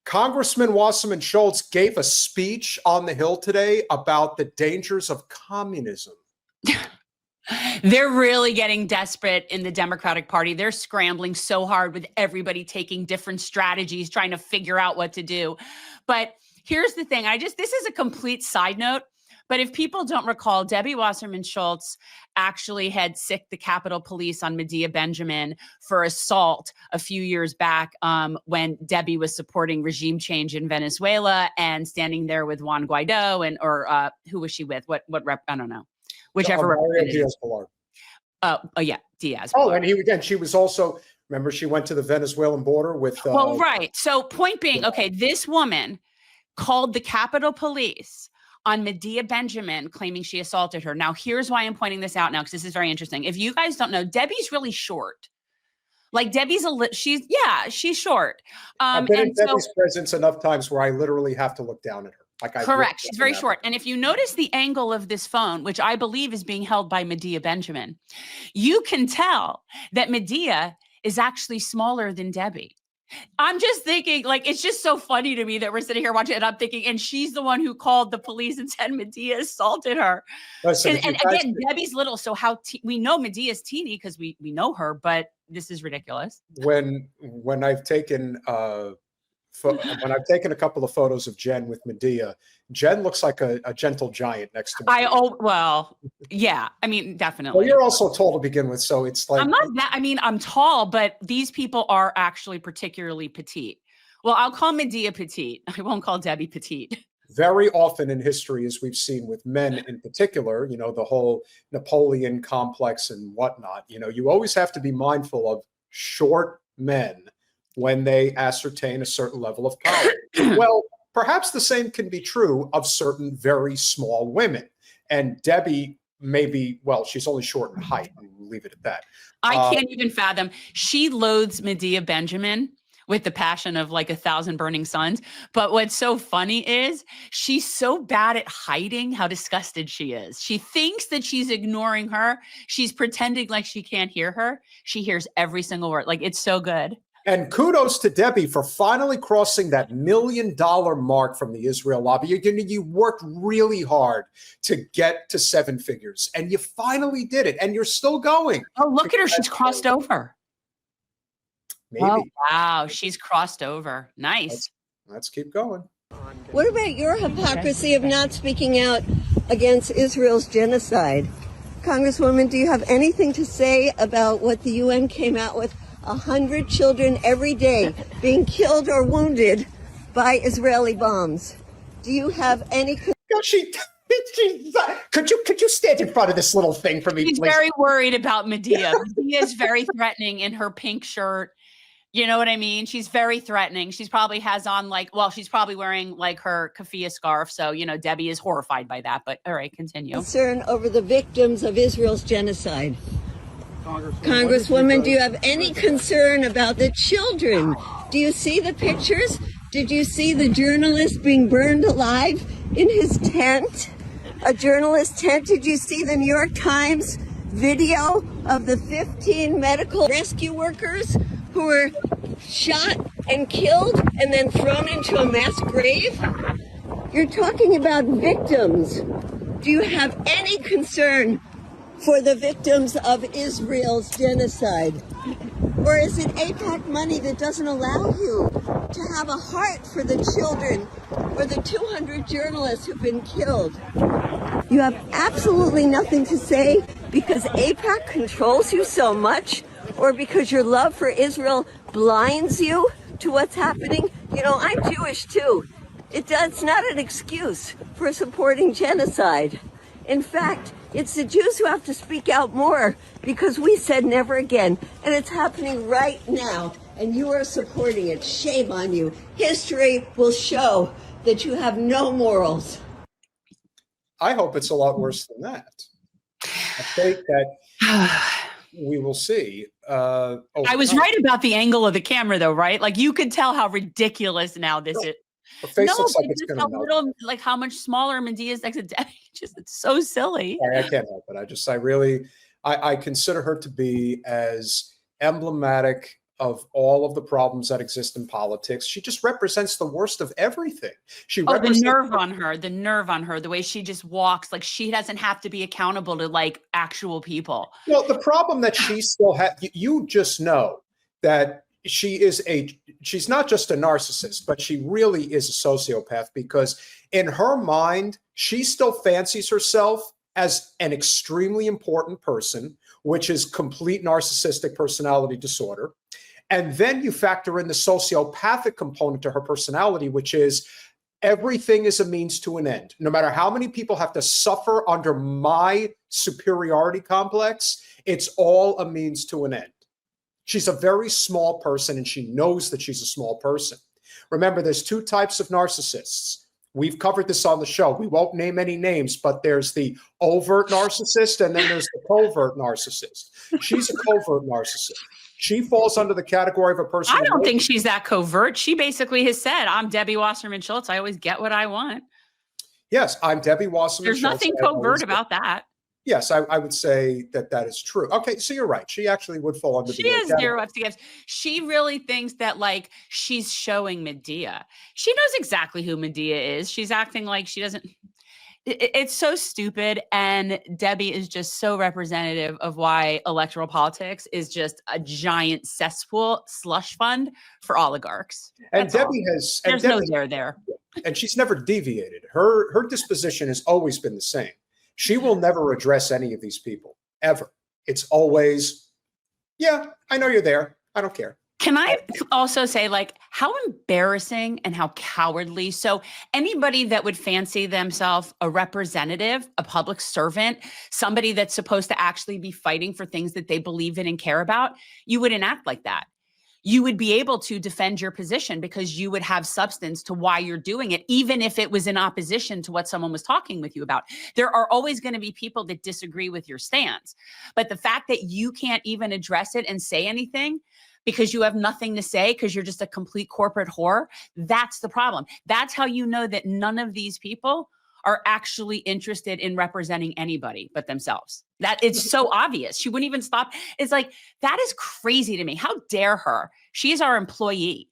Congressman Wasserman Schultz gave a speech on the Hill today about the dangers of communism. They're really getting desperate in the Democratic Party. They're scrambling so hard with everybody taking different strategies, trying to figure out what to do. But here's the thing. This is a complete side note. But if people don't recall, Debbie Wasserman Schultz actually had sicked the Capitol Police on Medea Benjamin for assault a few years back when Debbie was supporting regime change in Venezuela and standing there with Juan Guaido or who was she with? What rep? I don't know. Whichever Diaz-Balart. Yeah, Diaz. Oh, and she was also, remember, she went to the Venezuelan border with. Well, right. So point being, okay, this woman called the Capitol Police on Medea Benjamin, claiming she assaulted her. Now, here's why I'm pointing this out now, because this is very interesting. If you guys don't know, Debbie's really short. Like Debbie's she's short. I've been in Debbie's presence enough times where I literally have to look down at her. Correct. She's very short. And if you notice the angle of this phone, which I believe is being held by Medea Benjamin, you can tell that Medea is actually smaller than Debbie. I'm just thinking, like, it's just so funny to me that we're sitting here watching it. And I'm thinking, and she's the one who called the police and said Medea assaulted her. Listen, and again, Debbie's little. So we know Medea's teeny because we know her, but this is ridiculous. When I've taken when I've taken a couple of photos of Jen with Medea, Jen looks like a gentle giant next to me. Yeah. I mean, definitely. Well, you're also tall to begin with, so it's like. I'm not that. I mean, I'm tall, but these people are actually particularly petite. Well, I'll call Medea petite. I won't call Debbie petite. Very often in history, as we've seen with men in particular, the whole Napoleon complex and whatnot, you always have to be mindful of short men when they ascertain a certain level of power. Well, perhaps the same can be true of certain very small women. And Debbie she's only short in height, and we'll leave it at that. I can't even fathom. She loathes Medea Benjamin with the passion of like 1,000 burning suns. But what's so funny is she's so bad at hiding how disgusted she is. She thinks that she's ignoring her. She's pretending like she can't hear her. She hears every single word. Like, it's so good. And kudos to Debbie for finally crossing that $1 million mark from the Israel lobby. You worked really hard to get to 7 figures, and you finally did it, and you're still going. Oh, look at her. She's crossed over. Maybe. Oh, wow. She's crossed over. Nice. Let's keep going. What about your hypocrisy of not speaking out against Israel's genocide? Congresswoman, do you have anything to say about what the UN came out with? 100 children every day being killed or wounded by Israeli bombs. Do you have any? Could you stand in front of this little thing for me, please? She's very worried about Medea. Medea is very threatening in her pink shirt. You know what I mean? She's very threatening. She's probably she's probably wearing like her keffiyeh scarf. So, Debbie is horrified by that. But all right, continue. Concern over the victims of Israel's genocide. Congresswoman, do you have any concern about the children? Do you see the pictures? Did you see the journalist being burned alive in his tent? A journalist tent? Did you see the New York Times video of the 15 medical rescue workers who were shot and killed and then thrown into a mass grave? You're talking about victims. Do you have any concern for the victims of Israel's genocide? Or is it AIPAC money that doesn't allow you to have a heart for the children or the 200 journalists who've been killed? You have absolutely nothing to say because AIPAC controls you so much, or because your love for Israel blinds you to what's happening? I'm Jewish too. It's not an excuse for supporting genocide. In fact, it's the Jews who have to speak out more because we said never again. And it's happening right now. And you are supporting it. Shame on you. History will show that you have no morals. I hope it's a lot worse than that. I think that we will see. I was right about the angle of the camera, though, right? Like, you could tell how ridiculous now this is. Her face looks like it's going to melt. Like how much smaller Medea's next to Debbie. It's so silly. I can't help it. I consider her to be as emblematic of all of the problems that exist in politics. She just represents the worst of everything. She Oh, the represents nerve on her, the way she just walks, like she doesn't have to be accountable to like actual people. Well, the problem that she still has, you just know that she's not just a narcissist, but she really is a sociopath, because in her mind, she still fancies herself as an extremely important person, which is complete narcissistic personality disorder. And then you factor in the sociopathic component to her personality, which is everything is a means to an end. No matter how many people have to suffer under my superiority complex, it's all a means to an end. She's a very small person, and she knows that she's a small person. Remember, there's two types of narcissists. We've covered this on the show. We won't name any names, but there's the overt narcissist, and then there's the covert narcissist. She's a covert narcissist. She falls under the category of a person. I don't think she's that covert. She basically has said, I'm Debbie Wasserman Schultz. I always get what I want. Yes, I'm Debbie Wasserman Schultz. There's nothing covert about that. Yes, I would say that is true. Okay, so you're right. She actually would fall under the She has zero FTFs. She really thinks that like she's showing Medea. She knows exactly who Medea is. She's acting like she doesn't. It's so stupid. And Debbie is just so representative of why electoral politics is just a giant cesspool slush fund for oligarchs. And Debbie has. There's no there. And she's never deviated. Her disposition has always been the same. She will never address any of these people, ever. It's always, yeah, I know you're there. I don't care. Can I also say, like, how embarrassing and how cowardly? So anybody that would fancy themselves a representative, a public servant, somebody that's supposed to actually be fighting for things that they believe in and care about, you wouldn't act like that. You would be able to defend your position because you would have substance to why you're doing it, even if it was in opposition to what someone was talking with you about. There are always going to be people that disagree with your stance. But the fact that you can't even address it and say anything because you have nothing to say because you're just a complete corporate whore, that's the problem. That's how you know that none of these people are actually interested in representing anybody but themselves. That it's so obvious. She wouldn't even stop. It's like, that is crazy to me. How dare her? She is our employee.